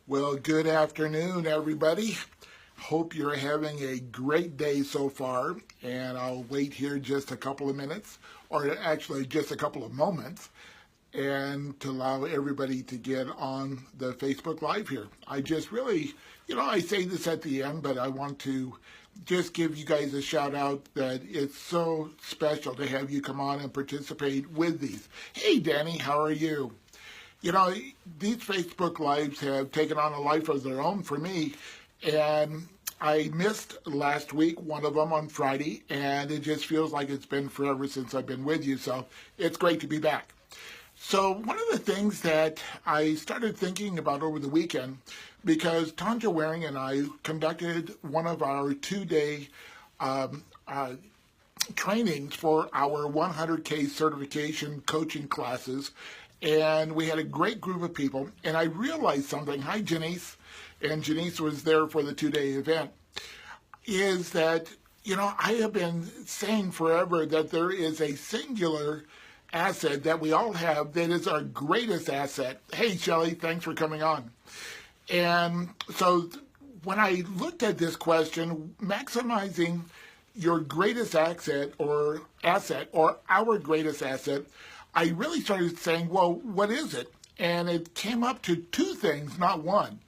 Well, good afternoon, everybody. Hope you're having a great day so far, and I'll wait here just a couple of minutes, or actually just a couple of moments, and to allow everybody to get on the Facebook Live here. I just really, I say this at the end, but I want to just give you guys a shout out that it's so special to have you come on and participate with these. Hey, Danny, how are you? These Facebook Lives have taken on a life of their own for me, and I missed last week, one of them on Friday, and it just feels like it's been forever since I've been with you, so it's great to be back. So one of the things that I started thinking about over the weekend, because Tanja Waring and I conducted one of our two-day trainings for our 100K certification coaching classes, and we had a great group of people, and I realized something. Hi, Janice. And Janice was there for the two-day event, is that, I have been saying forever that there is a singular asset that we all have that is our greatest asset. Hey, Shelley, thanks for coming on. And so when I looked at this question, maximizing your greatest asset or our greatest asset, I really started saying, well, what is it? And it came up to two things, not one.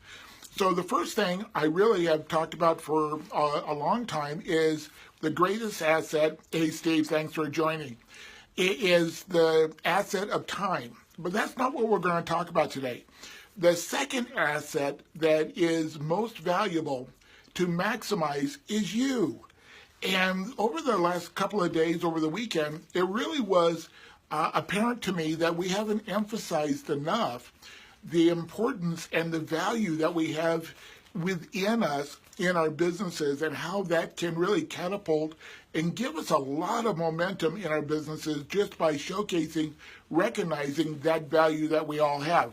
So the first thing I really have talked about for a long time is the greatest asset. Hey, Steve, thanks for joining. It is the asset of time. But that's not what we're going to talk about today. The second asset that is most valuable to maximize is you. And over the last couple of days, over the weekend, it really was apparent to me that we haven't emphasized enough the importance and the value that we have within us in our businesses, and how that can really catapult and give us a lot of momentum in our businesses just by showcasing, recognizing that value that we all have.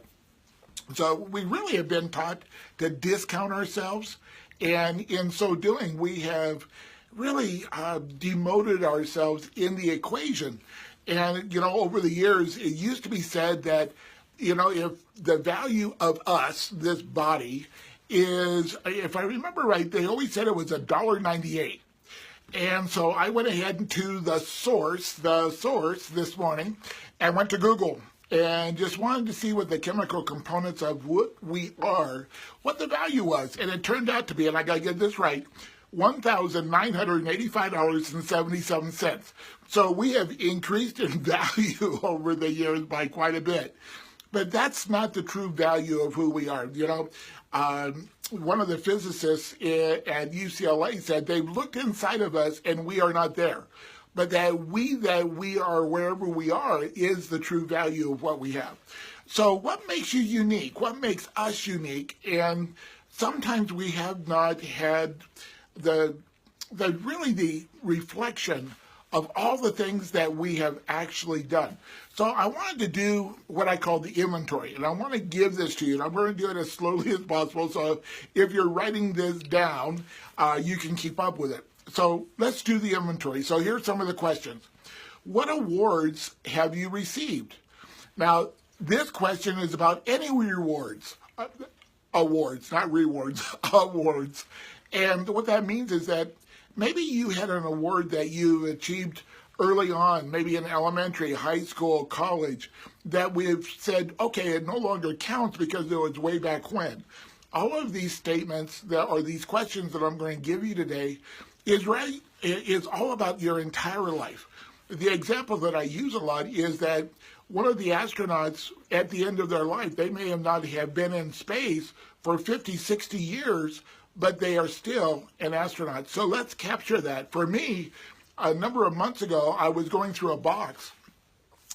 So we really have been taught to discount ourselves, and in so doing, we have really demoted ourselves in the equation. And, over the years, it used to be said that, if the value of us, this body, is, if I remember right, they always said it was $1.98. And so I went ahead to the source this morning, and went to Google and just wanted to see what the chemical components of what we are, what the value was. And it turned out to be, and I got to get this right, $1,985.77. So we have increased in value over the years by quite a bit. But that's not the true value of who we are. One of the physicists at UCLA said they've looked inside of us and we are not there. But that we are wherever we are is the true value of what we have. So what makes you unique? What makes us unique? And sometimes we have not had the reflection of all the things that we have actually done. So I wanted to do what I call the inventory, and I want to give this to you, and I'm going to do it as slowly as possible, so if you're writing this down, you can keep up with it. So let's do the inventory. So here's some of the questions. What awards have you received? Now, this question is about any rewards. Awards, not rewards, awards. And what that means is that maybe you had an award that you achieved early on, maybe in elementary, high school, college, that we've said, okay, it no longer counts because it was way back when. All of these statements or these questions that I'm going to give you today is all about your entire life. The example that I use a lot is that one of the astronauts at the end of their life, they may not have been in space for 50, 60 years, but they are still an astronaut. So let's capture that. For me, a number of months ago, I was going through a box,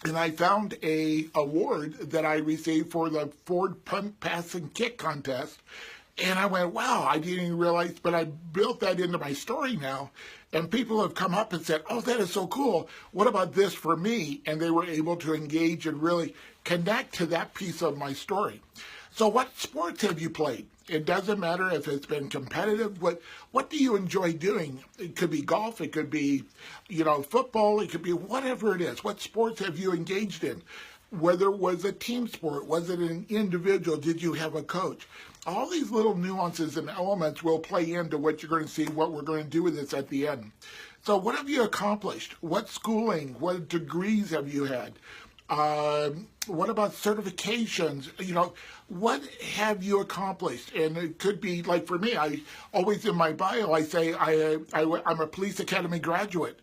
and I found an award that I received for the Ford Punt, Pass, and Kick contest. And I went, wow, I didn't even realize, but I built that into my story now. And people have come up and said, oh, that is so cool. What about this for me? And they were able to engage and really connect to that piece of my story. So what sports have you played? It doesn't matter if it's been competitive. What do you enjoy doing? It could be golf. It could be, football. It could be whatever it is. What sports have you engaged in? whether it was a team sport, was it an individual, did you have a coach? All these little nuances and elements will play into what you're going to see, what we're going to do with this at the end. So what have you accomplished? What schooling, what degrees have you had? What about certifications? You know, what have you accomplished? And it could be, like for me, I always in my bio, I say I'm a police academy graduate.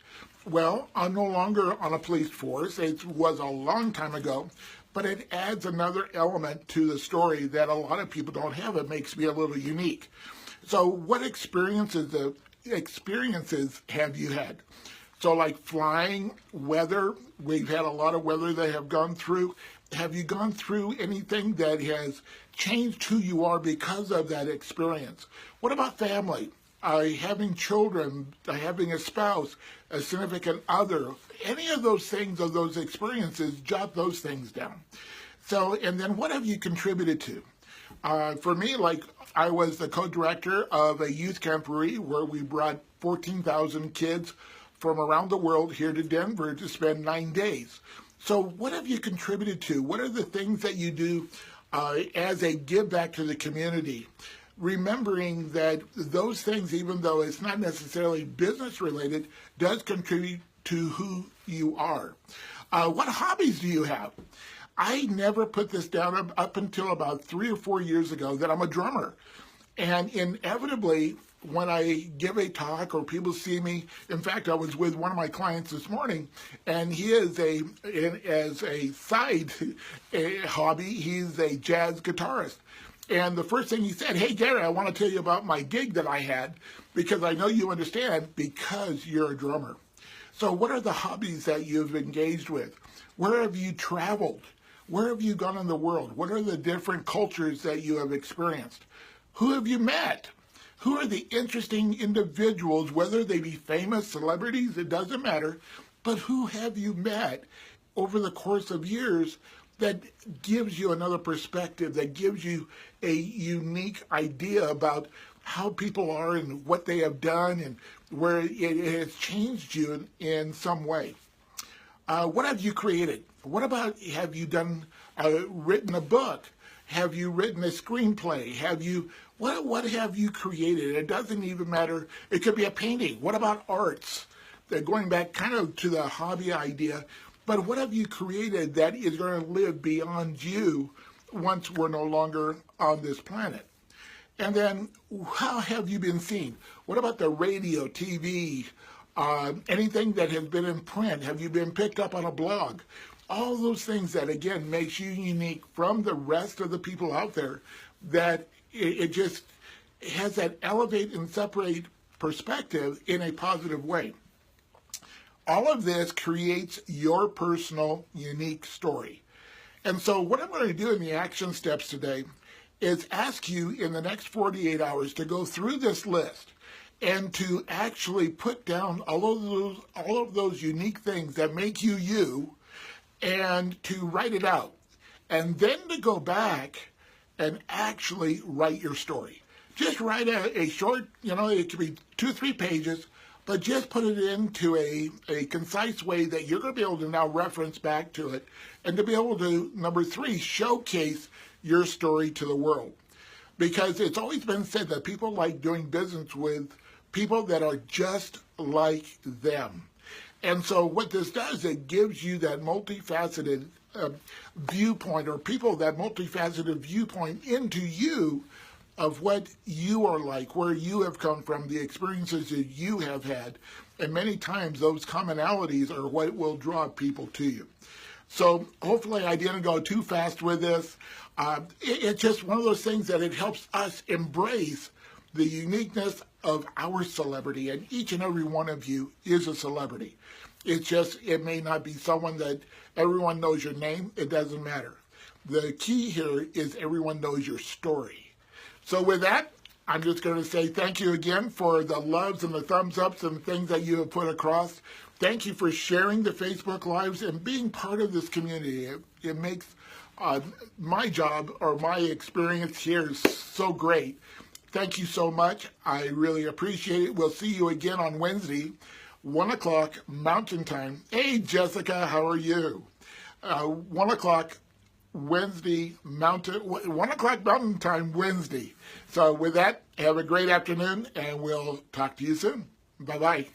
Well, I'm no longer on a police force. It was a long time ago, but it adds another element to the story that a lot of people don't have. It makes me a little unique. So what experiences have you had? So like flying, weather, we've had a lot of weather that have gone through. Have you gone through anything that has changed who you are because of that experience? What about family? Having children, having a spouse, a significant other, any of those things, of those experiences, jot those things down. So, and then what have you contributed to? For me, like I was the co-director of a youth camporee where we brought 14,000 kids from around the world here to Denver to spend 9 days. So what have you contributed to? What are the things that you do as a give back to the community? Remembering that those things, even though it's not necessarily business related, does contribute to who you are. What hobbies do you have? I never put this down up until about 3 or 4 years ago that I'm a drummer. And inevitably, when I give a talk or people see me, in fact, I was with one of my clients this morning, and he is as a side hobby, he's a jazz guitarist. And the first thing he said, hey, Gary, I want to tell you about my gig that I had because I know you understand because you're a drummer. So what are the hobbies that you've engaged with? Where have you traveled? Where have you gone in the world? What are the different cultures that you have experienced? Who have you met? Who are the interesting individuals, whether they be famous celebrities, it doesn't matter, but who have you met over the course of years that gives you another perspective, that gives you a unique idea about how people are and what they have done and where it has changed you in some way. What have you created? What about, have you done, written a book? Have you written a screenplay? What have you created? It doesn't even matter. It could be a painting. What about arts? Going back kind of to the hobby idea, but what have you created that is going to live beyond you once we're no longer on this planet? And then how have you been seen? What about the radio, TV, anything that has been in print? Have you been picked up on a blog? All those things that, again, makes you unique from the rest of the people out there, that it just has that elevate and separate perspective in a positive way. All of this creates your personal, unique story. And so what I'm going to do in the action steps today is ask you in the next 48 hours to go through this list and to actually put down all of those unique things that make you you, and to write it out. And then to go back and actually write your story. Just write a short, it could be 2 or 3 pages, but just put it into a concise way that you're going to be able to now reference back to it, and to be able to, number 3, showcase your story to the world. Because it's always been said that people like doing business with people that are just like them. And so what this does, it gives you that multifaceted viewpoint, or people that multifaceted viewpoint into you of what you are like, where you have come from, the experiences that you have had. And many times those commonalities are what will draw people to you. So hopefully I didn't go too fast with this. It's just one of those things that it helps us embrace the uniqueness of our celebrity, and each and every one of you is a celebrity. It's just, it may not be someone that everyone knows your name. It doesn't matter. The key here is everyone knows your story. So with that, I'm just going to say thank you again for the loves and the thumbs ups and the things that you have put across. Thank you for sharing the Facebook Lives and being part of this community. It makes my job, or my experience here, so great. Thank you so much. I really appreciate it. We'll see you again on Wednesday, 1 o'clock Mountain Time. Hey, Jessica, how are you? 1 o'clock Wednesday Mountain, 1 o'clock Mountain Time Wednesday. So with that, have a great afternoon, and we'll talk to you soon. Bye-bye.